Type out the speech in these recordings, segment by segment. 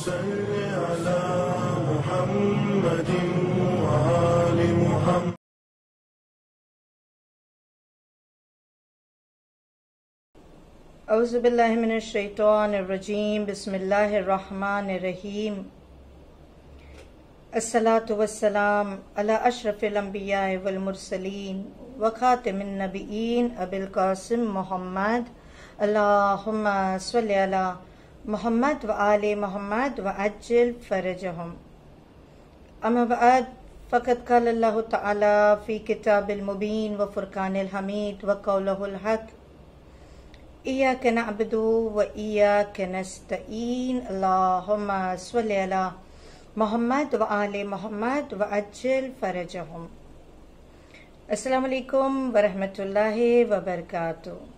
सल्लि अला मुहम्मदिन व आलि मुहम्मद। औज़ु बिल्लाहि मिनश शैतानिर रजीम। बिस्मिल्लाहिर रहमानिर रहीम। अस्सलातु वस्सलाम अला अशरफिल अंबिया वल मुरसलीन व खातिमिन नबिय्यीन अबिल कासिम मोहम्मद। अल्लाहुम्मा सल्लि अला मुहम्मद व आले मुहम्मद व अज्जिल फरजहुम। अम्मा बअद, फ़क़द क़ाल अल्लाहु तआला फ़ी किताबिल मुबीन व फ़ुरक़ानिल हमीद व क़ौलुहुल हक़। इय्याका नअबुदु व इय्याका नस्तईन। अल्लाहुम्मा सल्लि अला मुहम्मद व आले मुहम्मद व अज्जिल फरजहुम। अस्सलामु अलैकुम व रहमतुल्लाहि व बरकातुहू।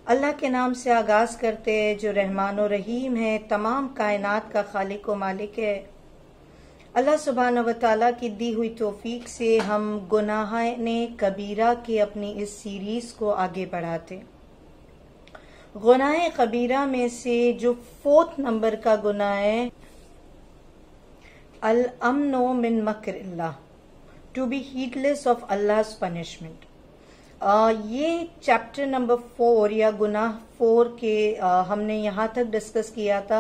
अल्लाह के नाम से आगाज़ करते जो रहमान और रहीम है, तमाम कायनात का खालिक व मालिक है। अल्लाह सुब्हानहू व तआला की दी हुई तौफीक से हम गुनाह-ए कबीरा की अपनी इस सीरीज़ को आगे बढ़ाते। गुनाह कबीरा में से जो 4th नंबर का गुनाह है, अल अमनो मिन मकरिल्लाह, टू बी हीडलेस ऑफ अल्लाह's पनिशमेंट। ये चैप्टर नंबर 4 या गुनाह 4 के हमने यहाँ तक डिस्कस किया था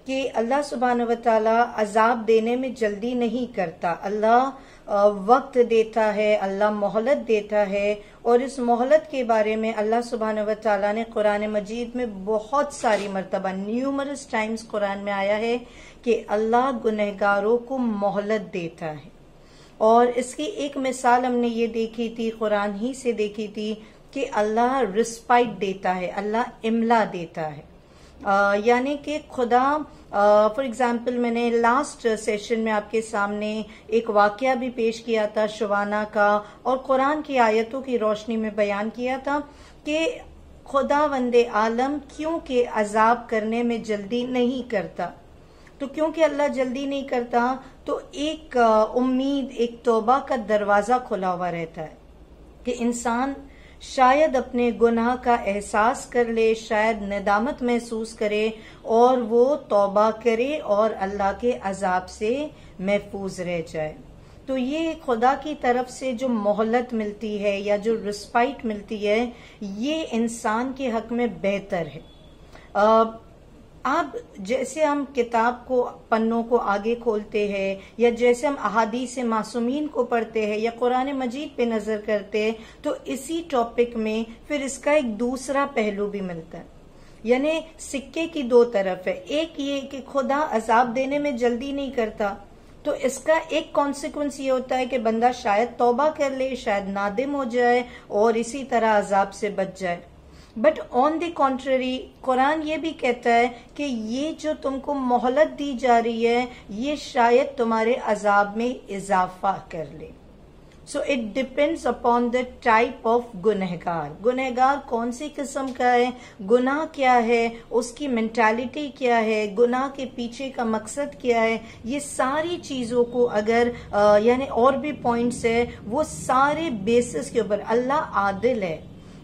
कि अल्लाह सुब्हानहू व तआला अजाब देने में जल्दी नहीं करता। अल्लाह वक्त देता है, अल्लाह मोहलत देता है। और इस मोहलत के बारे में अल्लाह सुब्हानहू व तआला ने कुरान मजीद में बहुत सारी मरतबा, न्यूमरस टाइम्स कुरान में आया है कि अल्लाह गुनहगारों को मोहलत देता है। और इसकी एक मिसाल हमने ये देखी थी, कुरान ही से देखी थी, कि अल्लाह रिस्पाइट देता है, अल्लाह इमला देता है। यानी कि खुदा, फॉर एग्जाम्पल, मैंने लास्ट सेशन में आपके सामने एक वाकया भी पेश किया था शुबाना का, और कुरान की आयतों की रोशनी में बयान किया था कि खुदा वंदे आलम क्योंकि अजाब करने में जल्दी नहीं करता। तो क्योंकि अल्लाह जल्दी नहीं करता तो एक उम्मीद, एक तौबा का दरवाजा खुला हुआ रहता है कि इंसान शायद अपने गुनाह का एहसास कर ले, शायद नदामत महसूस करे और वो तौबा करे और अल्लाह के अजाब से महफूज रह जाए। तो ये खुदा की तरफ से जो मोहलत मिलती है या जो रिस्पाइट मिलती है, ये इंसान के हक में बेहतर है। अब जैसे हम किताब को, पन्नों को आगे खोलते हैं, या जैसे हम अहादीस मासूमीन को पढ़ते हैं या कुरान मजीद पे नजर करते हैं, तो इसी टॉपिक में फिर इसका एक दूसरा पहलू भी मिलता है। यानी सिक्के की दो तरफ है। एक ये कि खुदा अजाब देने में जल्दी नहीं करता, तो इसका एक कॉन्सिक्वेंस ये होता है कि बंदा शायद तौबा कर ले, शायद नादिम हो जाए और इसी तरह अजाब से बच जाए। But on the contrary, Quran ये भी कहता है कि ये जो तुमको मोहलत दी जा रही है, ये शायद तुम्हारे अजाब में इजाफा कर ले। So it depends upon the type of गुनहगार। गुनहगार कौन सी किस्म का है, गुनाह क्या है, उसकी मेंटालिटी क्या है, गुनाह के पीछे का मकसद क्या है, ये सारी चीजों को अगर यानी और भी पॉइंट्स है, वो सारे बेसिस के ऊपर अल्लाह आदिल है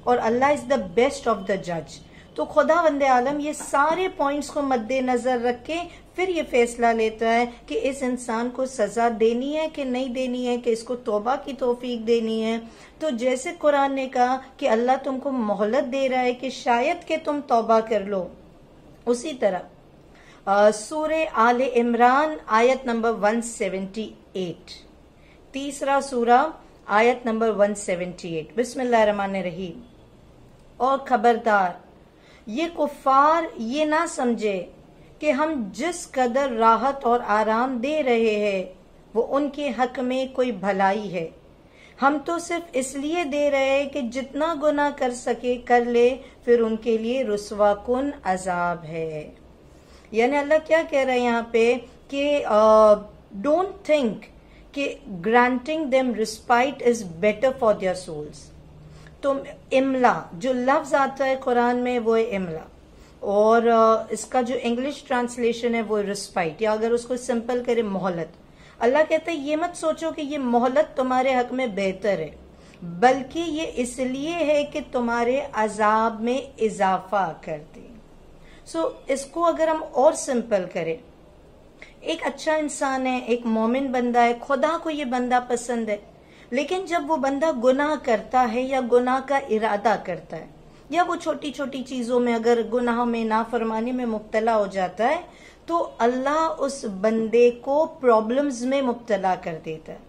और Allah is the best of the जज। तो खुदा वंदे आलम ये सारे पॉइंट्स को मद्देनजर रख के फिर ये फैसला लेता है कि इस इंसान को सजा देनी है कि नहीं देनी है, कि इसको तौबा की तौफीक देनी है। तो जैसे कुरान ने कहा कि अल्लाह तुमको मोहलत दे रहा है कि शायद कि तुम तौबा कर लो, उसी तरह सूरे आले इमरान आयत नंबर 178, तीसरा सूरा आयत नंबर 178, बिस्मिल्लाहिर्रहमानिर्रहीम। और खबरदार ये कुफार ये ना समझे कि हम जिस कदर राहत और आराम दे रहे हैं वो उनके हक में कोई भलाई है। हम तो सिर्फ इसलिए दे रहे हैं कि जितना गुनाह कर सके कर ले, फिर उनके लिए रुस्वाकुन अजाब है। यानी अल्लाह क्या कह रहा है यहाँ पे कि डोंट थिंक कि granting them respite is better for their souls. तो इमला जो लफ्ज आता है कुरान में वो है इमला, और इसका जो इंग्लिश ट्रांसलेशन है वो रिस्पाइट, या अगर उसको सिंपल करे मोहलत। अल्लाह कहता है ये मत सोचो कि ये मोहलत तुम्हारे हक में बेहतर है, बल्कि ये इसलिए है कि तुम्हारे अजाब में इजाफा कर दे। इसको अगर हम और सिंपल करें, एक अच्छा इंसान है, एक मोमिन बंदा है, खुदा को ये बंदा पसंद है, लेकिन जब वो बंदा गुनाह करता है या गुनाह का इरादा करता है या वो छोटी छोटी चीजों में अगर गुनाह में नाफरमानी में मुब्तला हो जाता है, तो अल्लाह उस बंदे को प्रॉब्लम्स में मुब्तला कर देता है।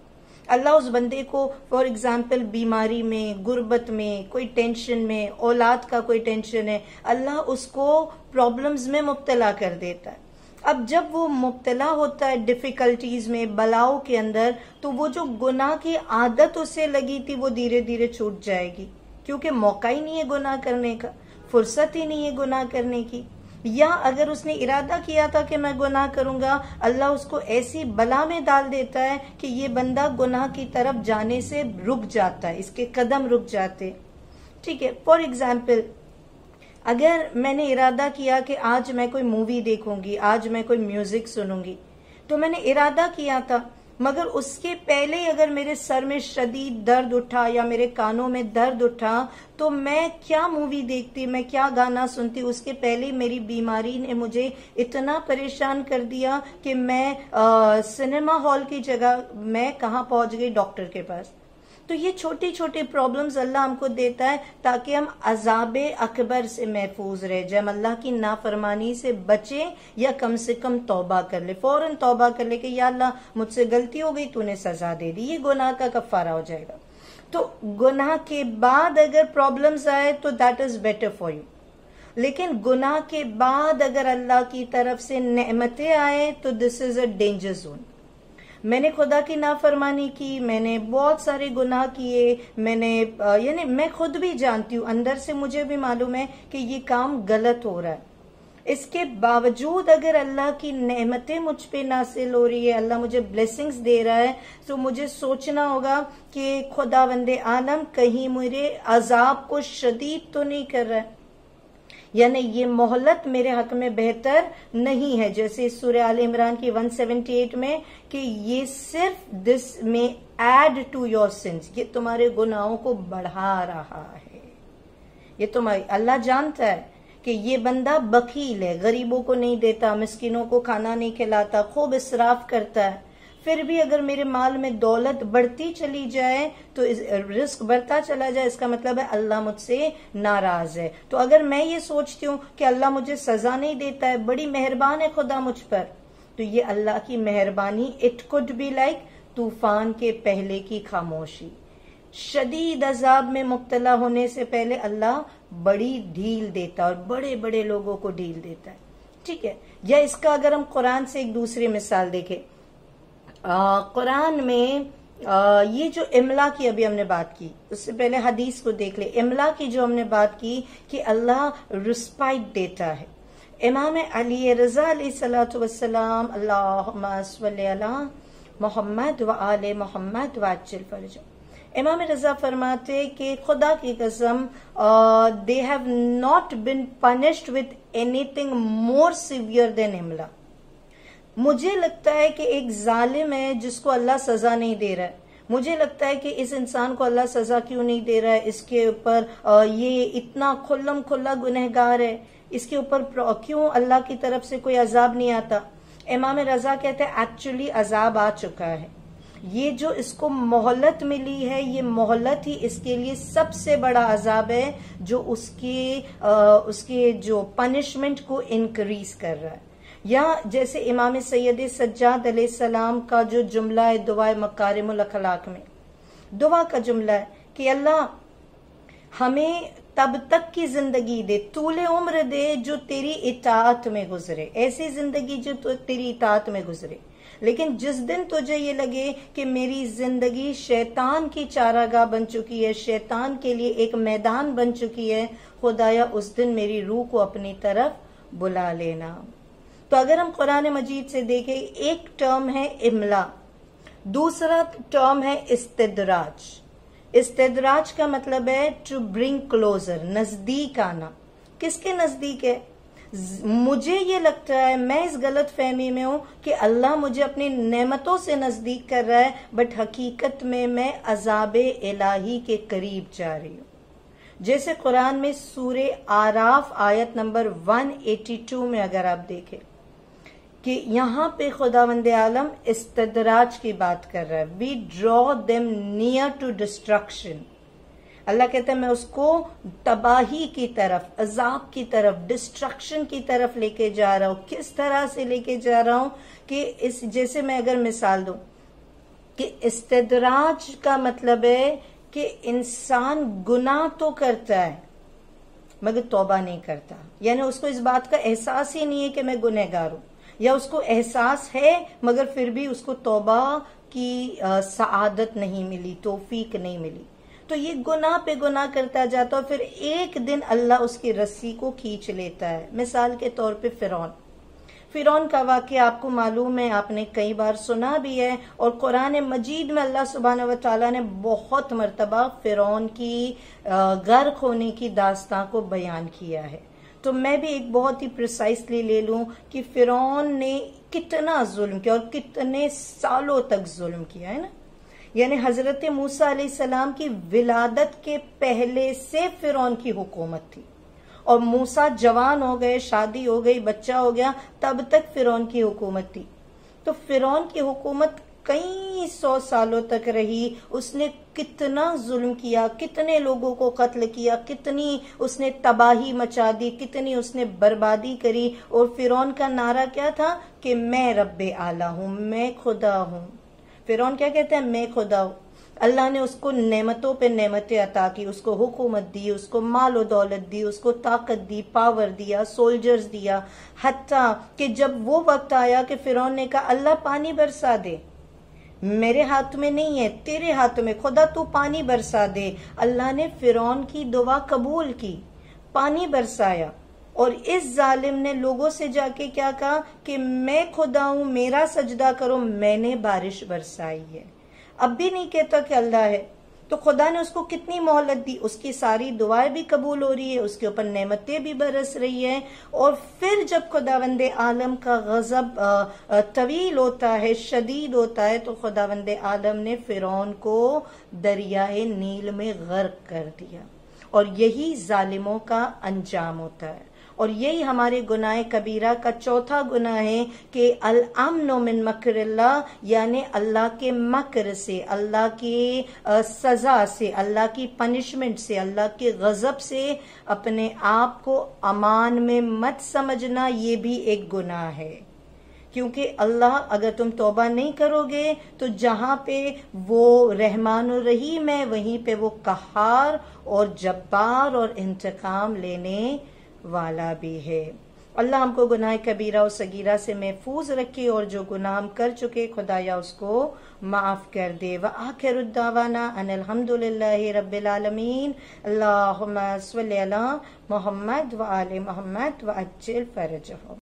अल्लाह उस बंदे को फॉर एग्जाम्पल बीमारी में, गुर्बत में, कोई टेंशन में, औलाद का कोई टेंशन है, अल्लाह उसको प्रॉब्लम्स में मुब्तला कर देता है। अब जब वो मुब्तला होता है डिफिकल्टीज में, बलाओं के अंदर, तो वो जो गुनाह की आदत उसे लगी थी वो धीरे धीरे छूट जाएगी, क्योंकि मौका ही नहीं है गुनाह करने का, फुर्सत ही नहीं है गुनाह करने की। या अगर उसने इरादा किया था कि मैं गुनाह करूंगा, अल्लाह उसको ऐसी बला में डाल देता है कि ये बंदा गुनाह की तरफ जाने से रुक जाता है, इसके कदम रुक जाते। ठीक है, फॉर एग्जाम्पल अगर मैंने इरादा किया कि आज मैं कोई मूवी देखूंगी, आज मैं कोई म्यूजिक सुनूंगी, तो मैंने इरादा किया था, मगर उसके पहले अगर मेरे सर में शदीद दर्द उठा या मेरे कानों में दर्द उठा, तो मैं क्या मूवी देखती, मैं क्या गाना सुनती, उसके पहले मेरी बीमारी ने मुझे इतना परेशान कर दिया कि मैं सिनेमा हॉल की जगह मैं कहाँ पहुंच गई, डॉक्टर के पास। तो ये छोटी छोटी प्रॉब्लम्स अल्लाह हमको देता है ताकि हम अजाब अकबर से महफूज रह जाए, हम अल्लाह की नाफरमानी से बचें या कम से कम तौबा कर ले, फौरन तौबा कर ले कि या अल्लाह मुझसे गलती हो गई, तूने सजा दे दी, ये गुनाह का कफारा हो जाएगा। तो गुनाह के बाद अगर प्रॉब्लम्स आए तो that is better for you, लेकिन गुनाह के बाद अगर अल्लाह की तरफ से नेमतें आए तो this is a danger zone. मैंने खुदा की नाफरमानी की, मैंने बहुत सारे गुनाह किए, मैंने यानी मैं खुद भी जानती हूँ, अंदर से मुझे भी मालूम है कि ये काम गलत हो रहा है। इसके बावजूद अगर अल्लाह की नेमतें मुझ पे नासिल हो रही है, अल्लाह मुझे ब्लेसिंग्स दे रहा है, तो मुझे सोचना होगा कि खुदावंदे आलम कहीं मेरे अजाब को शदीद तो नहीं कर रहा है, यानी ये मोहलत मेरे हक में बेहतर नहीं है। जैसे सूरह आल इमरान की 178 में कि ये सिर्फ दिस में एड टू योर सिंस, ये तुम्हारे गुनाहों को बढ़ा रहा है। ये तुम्हारी अल्लाह जानता है कि ये बंदा बखील है, गरीबों को नहीं देता, मिस्किनों को खाना नहीं खिलाता, खूब इसराफ करता है, फिर भी अगर मेरे माल में दौलत बढ़ती चली जाए तो रिस्क बढ़ता चला जाए, इसका मतलब है अल्लाह मुझसे नाराज है। तो अगर मैं ये सोचती हूँ कि अल्लाह मुझे सजा नहीं देता है, बड़ी मेहरबान है खुदा मुझ पर, तो ये अल्लाह की मेहरबानी इट कुड बी लाइक तूफान के पहले की खामोशी। शदीद अजाब में मुब्तला होने से पहले अल्लाह बड़ी ढील देता है और बड़े बड़े लोगों को ढील देता है। ठीक है, या इसका अगर हम कुरान से एक दूसरी मिसाल देखें, कुरान में ये जो इमला की अभी हमने बात की, उससे पहले हदीस को देख ले। इमला की जो हमने बात की कि अल्लाह रिस्पाइट देता है। इमाम अली रज़ा अलैहिस्सलातु वस्सलाम अल्लाहुम्मा सल्लि अला मोहम्मद व आले मोहम्मद व अज्जिल फरजा, इमाम रज़ा फरमाते कि खुदा की कसम they have not been punished with anything more severe than इमला। मुझे लगता है कि एक जालिम है जिसको अल्लाह सजा नहीं दे रहा है, मुझे लगता है कि इस इंसान को अल्लाह सजा क्यों नहीं दे रहा है, इसके ऊपर ये इतना खुल्लम खुल्ला गुनहगार है, इसके ऊपर क्यों अल्लाह की तरफ से कोई अजाब नहीं आता। इमाम रजा कहते हैं एक्चुअली अजाब आ चुका है, ये जो इसको मोहलत मिली है, ये मोहलत ही इसके लिए सबसे बड़ा अजाब है जो उसके जो पनिशमेंट को इंक्रीज कर रहा है। या जैसे इमाम सैयद सज्जाद अलैहिस्सलाम का जो जुमला है दुआ मकारिमुल अखलाक में, दुआ का जुमला है कि अल्लाह हमें तब तक की जिंदगी दे, तूले उम्र दे जो तेरी इताअत में गुजरे, ऐसी जिंदगी जो तेरी इताअत में गुजरे। लेकिन जिस दिन तुझे ये लगे कि मेरी जिंदगी शैतान की चारागाह बन चुकी है, शैतान के लिए एक मैदान बन चुकी है, खुदाया उस दिन मेरी रूह को अपनी तरफ बुला लेना। तो अगर हम कुरान मजीद से देखें, एक टर्म है इमला, दूसरा टर्म है इस्तिदराज। इस्तिदराज का मतलब है टू ब्रिंग क्लोजर, नजदीक आना। किसके नजदीक है? मुझे ये लगता है, मैं इस गलत फहमी में हूं कि अल्लाह मुझे अपनी नेमतों से नजदीक कर रहा है, बट हकीकत में मैं अजाब इलाही के करीब जा रही हूं। जैसे कुरान में सूरे आराफ आयत नंबर 182 में अगर आप देखें कि यहाँ पे खुदावंद आलम इस्तदराज की बात कर रहा है, we draw them near to destruction. Allah कहता है मैं उसको तबाही की तरफ, अजाब की तरफ, डिस्ट्रक्शन की तरफ लेके जा रहा हूं। किस तरह से लेके जा रहा हूं कि इस, जैसे मैं अगर मिसाल दूं कि इस्तदराज का मतलब है कि इंसान गुनाह तो करता है मगर तौबा नहीं करता, यानी उसको इस बात का एहसास ही नहीं है कि मैं गुनहगार हूं, या उसको एहसास है मगर फिर भी उसको तौबा की सआदत नहीं मिली, तौफीक नहीं मिली। तो ये गुनाह पे गुनाह करता जाता है, फिर एक दिन अल्लाह उसकी रस्सी को खींच लेता है। मिसाल के तौर पे फिरौन का वाक़या आपको मालूम है, आपने कई बार सुना भी है, और कुरान मजीद में अल्लाह सुब्हानहू व तआला ने बहुत मर्तबा फिरौन की गर्क होने की दास्तां को बयान किया है। तो मैं भी एक बहुत ही प्रिसाइसली ले लूं कि फिरौन ने कितना जुल्म किया और कितने सालों तक जुल्म किया है ना। यानी हजरत मूसा अलैहिस्सलाम की विलादत के पहले से फिरौन की हुकूमत थी, और मूसा जवान हो गए, शादी हो गई, बच्चा हो गया, तब तक फिरौन की हुकूमत थी। तो फिरौन की हुकूमत कई 100 सालों तक रही। उसने कितना जुल्म किया, कितने लोगों को कत्ल किया, कितनी उसने तबाही मचा दी, कितनी उसने बर्बादी करी। और फिरौन का नारा क्या था कि मैं रब्बे आला हूं, मैं खुदा हूं। फिरौन क्या कहते हैं, मैं खुदा हूं। अल्लाह ने उसको नेमतों पे नेमतें अता की, उसको हुकूमत दी, उसको मालो दौलत दी, उसको ताकत दी, पावर दिया, सोल्जर्स दिया। हत्ता कि जब वो वक्त आया कि फिरौन ने कहा अल्लाह पानी बरसा दे, मेरे हाथ में नहीं है, तेरे हाथ में, खुदा तू पानी बरसा दे। अल्लाह ने फिरौन की दुआ कबूल की, पानी बरसाया। और इस जालिम ने लोगों से जाके क्या कहा कि मैं खुदा हूं, मेरा सजदा करो, मैंने बारिश बरसाई है। अब भी नहीं कहता कि अल्लाह है। तो खुदा ने उसको कितनी मोहलत दी, उसकी सारी दुआएं भी कबूल हो रही है, उसके ऊपर नेमतें भी बरस रही है। और फिर जब खुदावंदे आलम का गजब तवील होता है, शदीद होता है, तो खुदावंदे आलम ने फिरौन को दरियाए नील में गर्क कर दिया। और यही जालिमों का अंजाम होता है। और यही हमारे गुनाह कबीरा का चौथा गुनाह है कि अल अम्न मिन मकरिल्लाह, यानी अल्लाह के मकर से, अल्लाह की सजा से, अल्लाह की पनिशमेंट से, अल्लाह के गजब से अपने आप को अमान में मत समझना। ये भी एक गुनाह है, क्योंकि अल्लाह अगर तुम तौबा नहीं करोगे तो जहां पे वो रहमान और रहीम है वहीं पे वो कहार और जब्बार और इंतकाम लेने वाला भी है। अल्लाह हमको गुनाह कबीरा और सगीरा से महफूज रखे, और जो गुनाह हम कर चुके खुदाया उसको माफ कर दे। व आखिरुद्दावाना अनिल हम्दुलिल्लाहि रब्बिल आलमीन। अल्लाहुम्मा सल्लि अला मुहम्मद व आले मुहम्मद व अज्जिल फरजहु।